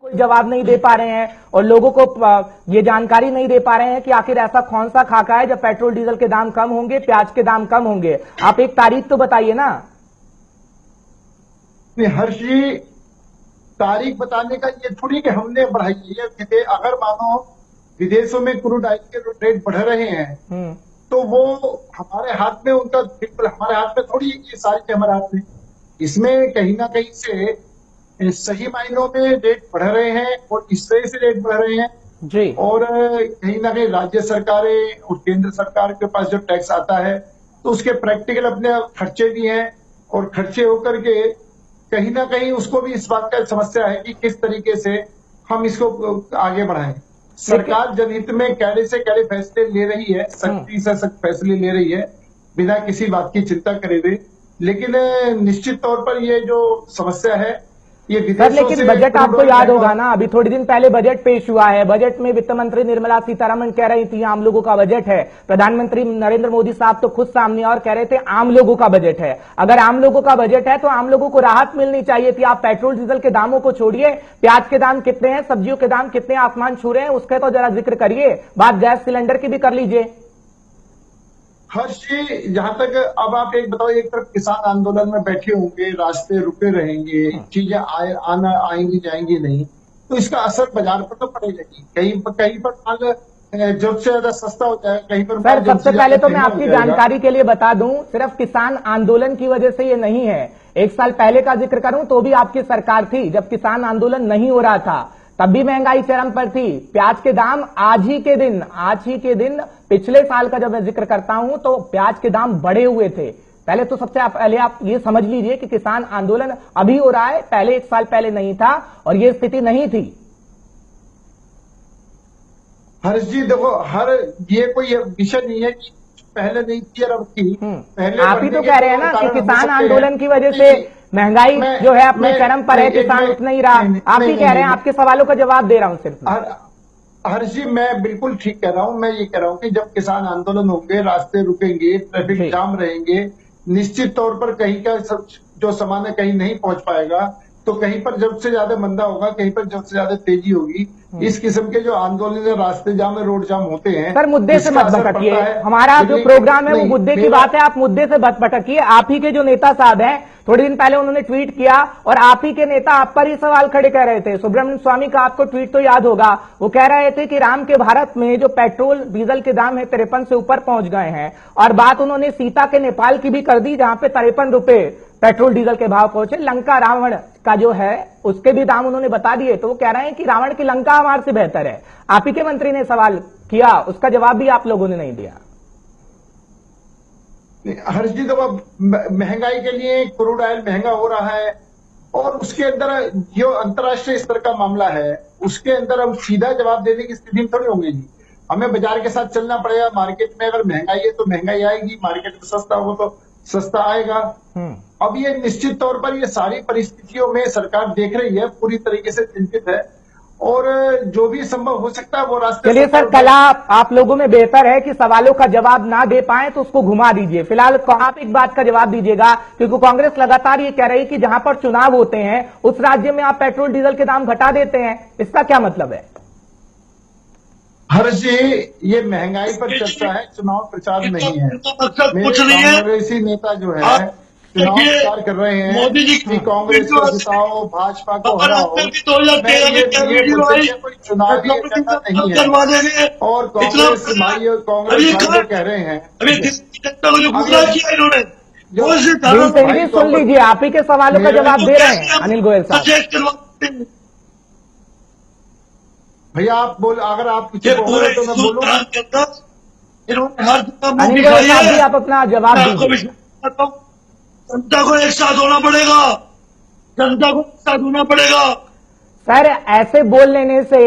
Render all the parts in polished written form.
कोई जवाब नहीं दे पा रहे हैं और लोगों को ये जानकारी नहीं दे पा रहे हैं कि आखिर ऐसा कौन सा खाका है जब पेट्रोल डीजल के दाम कम होंगे, प्याज के दाम कम होंगे। आप एक तारीख तो बताइए ना। हर्ष जी, तारीख बताने का ये थोड़ी कि हमने बढ़ाई है। अगर मानो विदेशों में क्रूड ऑयल के रेट बढ़ रहे हैं तो वो हमारे हाथ में, उनका बिल्कुल हमारे हाथ में थोड़ी, ये सारी चीजें हमारे हाथ में। इसमें कहीं ना कहीं से सही मायनों में रेट बढ़ रहे हैं और इस तरह से रेट बढ़ रहे हैं जी। और कहीं ना कहीं राज्य सरकारें और केंद्र सरकार के पास जो टैक्स आता है तो उसके प्रैक्टिकल अपने खर्चे भी हैं और खर्चे होकर के कहीं ना कहीं उसको भी इस बात का समस्या है कि किस तरीके से हम इसको आगे बढ़ाएं। सरकार जनहित में कैडे से कैडे फैसले ले रही है, सख्ती से सख्त फैसले ले रही है बिना किसी बात की चिंता करे हुए, लेकिन निश्चित तौर पर ये जो समस्या है ये सर, लेकिन बजट आपको याद होगा ना, अभी थोड़ी दिन पहले बजट पेश हुआ है। बजट में वित्त मंत्री निर्मला सीतारमण कह रही थी आम लोगों का बजट है। प्रधानमंत्री नरेंद्र मोदी साहब तो खुद सामने और कह रहे थे आम लोगों का बजट है। अगर आम लोगों का बजट है तो आम लोगों को राहत मिलनी चाहिए थी। आप पेट्रोल डीजल के दामों को छोड़िए, प्याज के दाम कितने हैं, सब्जियों के दाम कितने आसमान छू रहे हैं, उसका तो जरा जिक्र करिए। बात गैस सिलेंडर की भी कर लीजिए। हर्ष जी, जहां तक अब आप एक बताओ, एक तरफ किसान आंदोलन में बैठे होंगे, रास्ते रुके रहेंगे, चीजें आना आएंगी जाएंगी नहीं, तो इसका असर बाजार पर तो पड़ेगा ही। कहीं पर माल जब से ज्यादा सस्ता हो जाएगा, कहीं पर सर सबसे पहले तो मैं आपकी जानकारी के लिए बता दूं, सिर्फ किसान आंदोलन की वजह से ये नहीं है। एक साल पहले का जिक्र करूं तो भी आपकी सरकार थी, जब किसान आंदोलन नहीं हो रहा था तब भी महंगाई चरम पर थी। प्याज के दाम आज ही के दिन पिछले साल का जब मैं जिक्र करता हूं तो प्याज के दाम बढ़े हुए थे। पहले तो सबसे पहले आप ये समझ लीजिए कि किसान आंदोलन अभी हो रहा है, पहले एक साल पहले नहीं था और ये स्थिति नहीं थी। हर्ष जी देखो, ये कोई विषय नहीं है कि पहले नहीं थी और अब थी। पहले आप ही तो कह रहे हैं ना कि किसान आंदोलन की वजह से महंगाई जो है अपने चरम पर है, किसान उठ नहीं रहा। आप ही कह रहे हैं, आपके सवालों का जवाब दे रहा हूं सिर्फ। हर्ष जी, मैं बिल्कुल ठीक कह रहा हूं। मैं ये कह रहा हूं कि जब किसान आंदोलन होंगे, रास्ते रुकेंगे, ट्रैफिक जाम रहेंगे, निश्चित तौर पर कहीं का जो सामान है कहीं नहीं पहुंच पाएगा, तो कहीं पर जब से ज्यादा मंदा होगा, कहीं पर जब से ज्यादा तेजी होगी। इस किस्म के जो आंदोलन, रास्ते जाम, रोड जाम होते हैं। सर मुद्दे से मत भटकिए, हमारा जो प्रोग्राम है वो मुद्दे की बात है, आप मुद्दे से मत भटकिए। आप ही के जो नेता साहब हैं, थोड़े दिन पहले उन्होंने ट्वीट किया और आप ही के नेता आप पर ही सवाल खड़े कर रहे थे। सुब्रमण्यम स्वामी का आपको ट्वीट तो याद होगा, वो कह रहे थे कि राम के भारत में जो पेट्रोल डीजल के दाम है 53 से ऊपर पहुंच गए हैं। और बात उन्होंने सीता के नेपाल की भी कर दी, जहां पे 53 रुपए पेट्रोल डीजल के भाव पहुंचे। लंका रावण का जो है उसके भी दाम उन्होंने बता दिए। तो वो कह रहे हैं कि रावण की लंका हमारे से बेहतर है। आप ही के मंत्री ने सवाल किया, उसका जवाब भी आप लोगों ने नहीं दिया। हर्ष जी, तो अब महंगाई के लिए क्रूड ऑयल महंगा हो रहा है और उसके अंदर जो अंतर्राष्ट्रीय स्तर का मामला है उसके अंदर हम सीधा जवाब देने की स्थिति में थोड़ी होंगे जी। हमें बाजार के साथ चलना पड़ेगा। मार्केट में अगर महंगाई है तो महंगाई आएगी, मार्केट में सस्ता होगा तो सस्ता आएगा। अब ये निश्चित तौर पर ये सारी परिस्थितियों में सरकार देख रही है, पूरी तरीके से चिंतित है और जो भी संभव हो सकता है वो रास्ते। चलिए सर, कल आप लोगों में बेहतर है कि सवालों का जवाब ना दे पाए तो उसको घुमा दीजिए। फिलहाल आप एक बात का जवाब दीजिएगा, क्योंकि कांग्रेस लगातार ये कह रही है कि जहां पर चुनाव होते हैं उस राज्य में आप पेट्रोल डीजल के दाम घटा देते हैं। इसका क्या मतलब है? हर्ष जी, ये महंगाई पर चर्चा है, चुनाव प्रचार नहीं है। कुछ नहीं है। कांग्रेसी नेता जो है चुनाव प्रचार कर रहे हैं मोदी जी कि कांग्रेस को जिताओ, भाजपा को हराओ। 2013 में कोई चुनावी एजेंडा नहीं है और कांग्रेस भाई कह रहे हैं। सुन लीजिए, आप ही के सवालों का जवाब दे रहे हैं अनिल गोयल साहब। भैया आप बोल, अगर आप कुछ बोल रहे तो मैं बोलूं। अनिल गोयल साहब भी आप अपना जवाब दीजिए। जनता को एक साथ होना पड़ेगा, जनता को एक साथ होना पड़ेगा। सर ऐसे बोल लेने से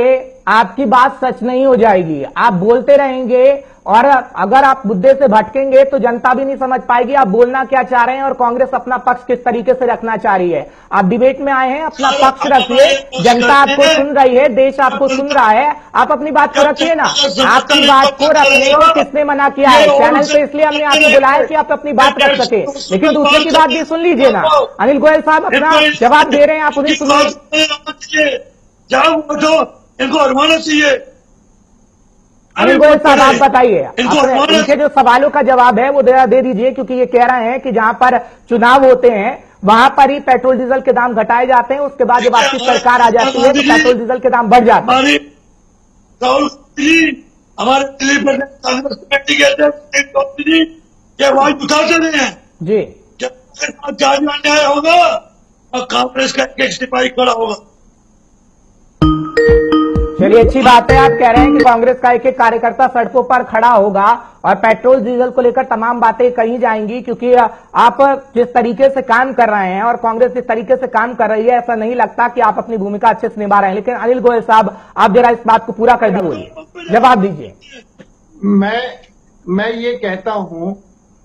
आपकी बात सच नहीं हो जाएगी। आप बोलते रहेंगे और अगर आप मुद्दे से भटकेंगे तो जनता भी नहीं समझ पाएगी आप बोलना क्या चाह रहे हैं और कांग्रेस अपना पक्ष किस तरीके से रखना चाह रही है। आप डिबेट में आए हैं, अपना पक्ष रखिए। जनता आपको सुन रही है, देश आपको सुन रहा है, आप अपनी बात को रखिए ना। आपकी बात को रखने को किसने मना किया है? चैनल पे इसलिए हमने आपको बुलाया कि आप अपनी बात रख सके, लेकिन दूसरे की बात भी सुन लीजिए ना। अनिल गोयल साहब अपना जवाब दे रहे हैं, आप उन्हें सुनिए। जहां वो तो इनको हरवाना चाहिए। अनिल गोयल साहब आप बताइए, इनको अपने- हरवाना इनके जो सवालों का जवाब है वो दे दीजिए, क्योंकि ये कह रहे हैं कि जहां पर चुनाव होते हैं वहां पर ही पेट्रोल डीजल के दाम घटाए जाते हैं, उसके बाद जब आपकी सरकार आ जाती है तो पेट्रोल डीजल के दाम बढ़ जाते हैं। हमारी राहुल गांधी जी, हमारे दिल्ली प्रदेश कांग्रेस कमेटी के अध्यक्ष जी ये आवाज उठाते रहे हैं। जी, जब जांच अन्याय होगा और कांग्रेस का एक सिपाही खड़ा होगा। चलिए अच्छी बात है, आप कह रहे हैं कि कांग्रेस का एक एक कार्यकर्ता सड़कों पर खड़ा होगा और पेट्रोल डीजल को लेकर तमाम बातें कही जाएंगी, क्योंकि आप जिस तरीके से काम कर रहे हैं और कांग्रेस जिस तरीके से काम कर रही है, ऐसा नहीं लगता कि आप अपनी भूमिका अच्छे से निभा रहे हैं। लेकिन अनिल गोयल साहब, आप जरा इस बात को पूरा कर दी, बोलिए, जवाब दीजिए। मैं ये कहता हूं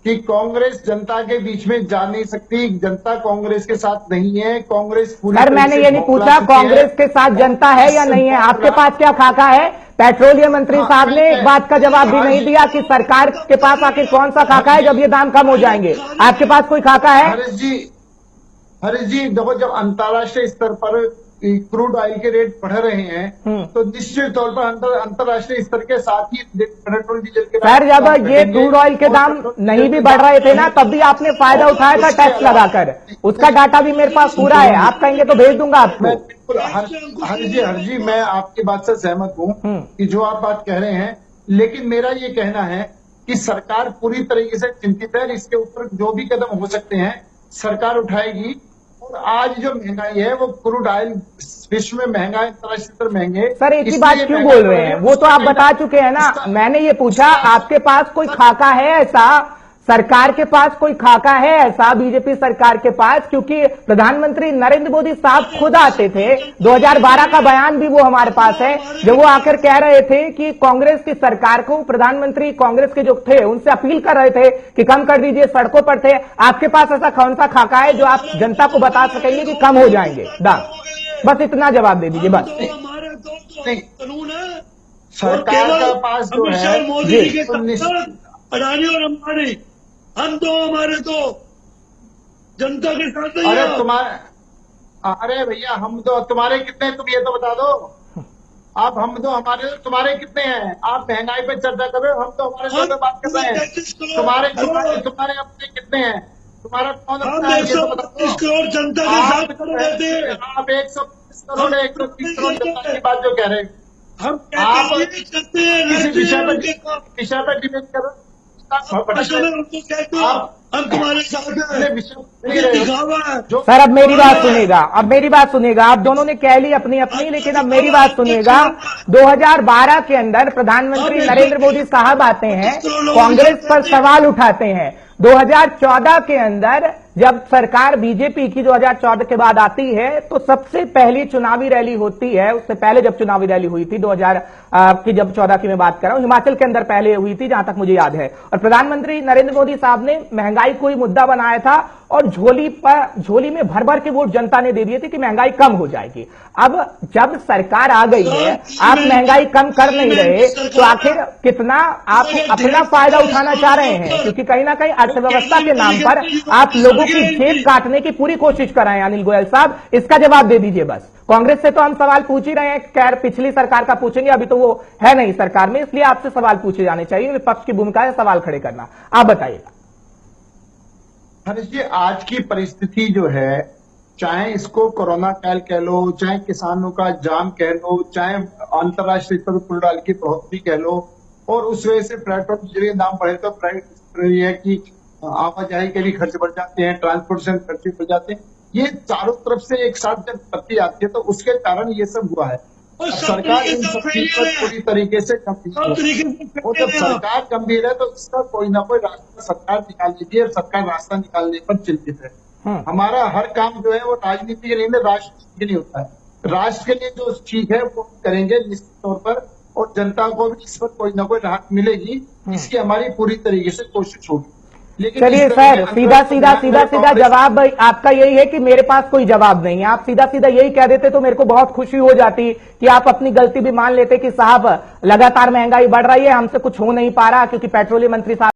कि कांग्रेस जनता के बीच में जा नहीं सकती, जनता कांग्रेस के साथ नहीं है। कांग्रेस पूरी सर तरह मैंने से ये नहीं बौखला पूछा चुकी कांग्रेस के साथ जनता है या नहीं है, आपके पास क्या खाका है? पेट्रोलियम मंत्री साहब ने एक बात का जवाब भी नहीं दिया कि सरकार के पास आखिर कौन सा खाका है जब ये दाम कम हो जाएंगे। आपके पास कोई खाका है? हरीश जी देखो, जब अंतर्राष्ट्रीय स्तर पर क्रूड ऑयल के रेट बढ़ रहे हैं तो निश्चित तौर पर अंतर्राष्ट्रीय स्तर के साथ ही पेट्रोल डीजल के सर जब ये क्रूड ऑयल के दाम नहीं भी बढ़ रहे थे ना, तब भी आपने फायदा उठाया था टैक्स लगाकर, उसका डाटा भी मेरे पास पूरा है, आप कहेंगे तो भेज दूंगा आपको। मैं बिल्कुल हर जी मैं आपकी बात से सहमत हूं कि जो आप बात कह रहे हैं, लेकिन मेरा ये कहना है कि सरकार पूरी तरीके से चिंतित है। इसके ऊपर जो भी कदम हो सकते हैं सरकार उठाएगी। और आज जो महंगाई है वो क्रूड ऑयल विश्व में महंगा है, अंतर्राष्ट्रीय स्तर महंगे। सर एक ही बात क्यों बोल रहे हैं, वो तो आप बता चुके हैं ना। मैंने ये पूछा आपके पास कोई खाका है ऐसा, सरकार के पास कोई खाका है ऐसा, बीजेपी सरकार के पास? क्योंकि प्रधानमंत्री नरेंद्र मोदी साहब खुद आते थे, 2012 का बयान भी वो हमारे पास है, जब वो आकर कह रहे थे कि कांग्रेस की सरकार को, प्रधानमंत्री कांग्रेस के जो थे उनसे अपील कर रहे थे कि कम कर दीजिए, सड़कों पर थे। आपके पास ऐसा कौन सा खाका है जो आप जनता को बता सकेंगे कि कम हो जाएंगे दाम? बस इतना जवाब दे दीजिए बस। हमारे दो कानून है, सरकार का पास जो अमित शाह है मोदी जी के साथ अडानी और अंबानी, हम दो हमारे दो जनता के साथ नहीं है। अरे भैया हम दो, तुम्हारे कितने हैं तुम ये तो बता दो। आप हम दो हमारे, तुम्हारे कितने हैं? आप महंगाई पे चर्चा कर रहे हो, हम तो हमारे दो पे बात कर रहे हैं। तुम्हारे अपने कितने हैं? तुम्हारा कौन अपना है ये तो बता दो। 130 करोड़ जनता के साथ खड़े रहते हैं। आप 130 करोड़ 130 करोड़ जनता की बात जो कह रहे हैं, हम आप कहते हैं किसी विषय पर डिबेट करो। हम तुम्हारे साथ हैं, दिखावा है। सर अब मेरी बात सुनिएगा, आप दोनों ने कह ली अपनी अपनी, लेकिन अब मेरी बात सुनिएगा। 2012 के अंदर प्रधानमंत्री नरेंद्र मोदी साहब आते हैं, कांग्रेस पर सवाल उठाते हैं। 2014 के अंदर जब सरकार बीजेपी की 2014 के बाद आती है तो सबसे पहली चुनावी रैली होती है। उससे पहले जब चुनावी रैली हुई थी 2000 की, जब 14 की मैं बात कर रहा हूं, हिमाचल के अंदर पहले हुई थी जहां तक मुझे याद है। और प्रधानमंत्री नरेंद्र मोदी साहब ने महंगाई को ही मुद्दा बनाया था और झोली में भर भर के वोट जनता ने दे दिए थे कि महंगाई कम हो जाएगी। अब जब सरकार आ गई है, आप महंगाई कम कर नहीं रहे, तो आखिर कितना आप अपना फायदा उठाना चाह रहे हैं? क्योंकि कहीं ना कहीं अर्थव्यवस्था के नाम पर आप लोगों की जेब काटने की पूरी कोशिश कर रहे हैं। अनिल गोयल साहब इसका जवाब दे दीजिए बस। कांग्रेस से तो हम सवाल पूछ ही रहे हैं, खैर पिछली सरकार का पूछेंगे, अभी तो वो है नहीं सरकार में, इसलिए आपसे सवाल पूछे जाने चाहिए। विपक्ष की भूमिका है सवाल खड़े करना, आप बताइएगा। हरीश जी, आज की परिस्थिति जो है, चाहे इसको कोरोना काल कह लो, चाहे किसानों का जाम कह लो, चाहे अंतर्राष्ट्रीय स्तर पर क्रूड ऑयल की बढ़ोतरी कह लो, और उस वजह से पेट्रोल के दाम बढ़े तो प्राइवेट है कि आवाजाही के भी खर्च बढ़ जाते हैं, ट्रांसपोर्टेशन खर्चे बढ़ जाते हैं। ये चारों तरफ से एक साथ जब पत्ती आती है तो उसके कारण ये सब हुआ है। सरकार इन सब चीज पर पूरी तरीके से गंभीर है, और जब सरकार गंभीर है तो इसका कोई ना कोई रास्ता सरकार निकाल लेती है। सरकार रास्ता निकालने पर चिंतित है। हमारा हर काम जो है वो राजनीति के लिए नहीं, राष्ट्र के लिए होता है। राष्ट्र के लिए जो ठीक है वो करेंगे निश्चित तौर पर, और जनता को भी इस पर कोई ना कोई राहत मिलेगी, इसकी हमारी पूरी तरीके से कोशिश होगी। चलिए सर, सीधा जवाब आपका यही है कि मेरे पास कोई जवाब नहीं है। आप सीधा यही कह देते तो मेरे को बहुत खुशी हो जाती कि आप अपनी गलती भी मान लेते कि साहब लगातार महंगाई बढ़ रही है, हमसे कुछ हो नहीं पा रहा, क्योंकि पेट्रोलियम मंत्री साहब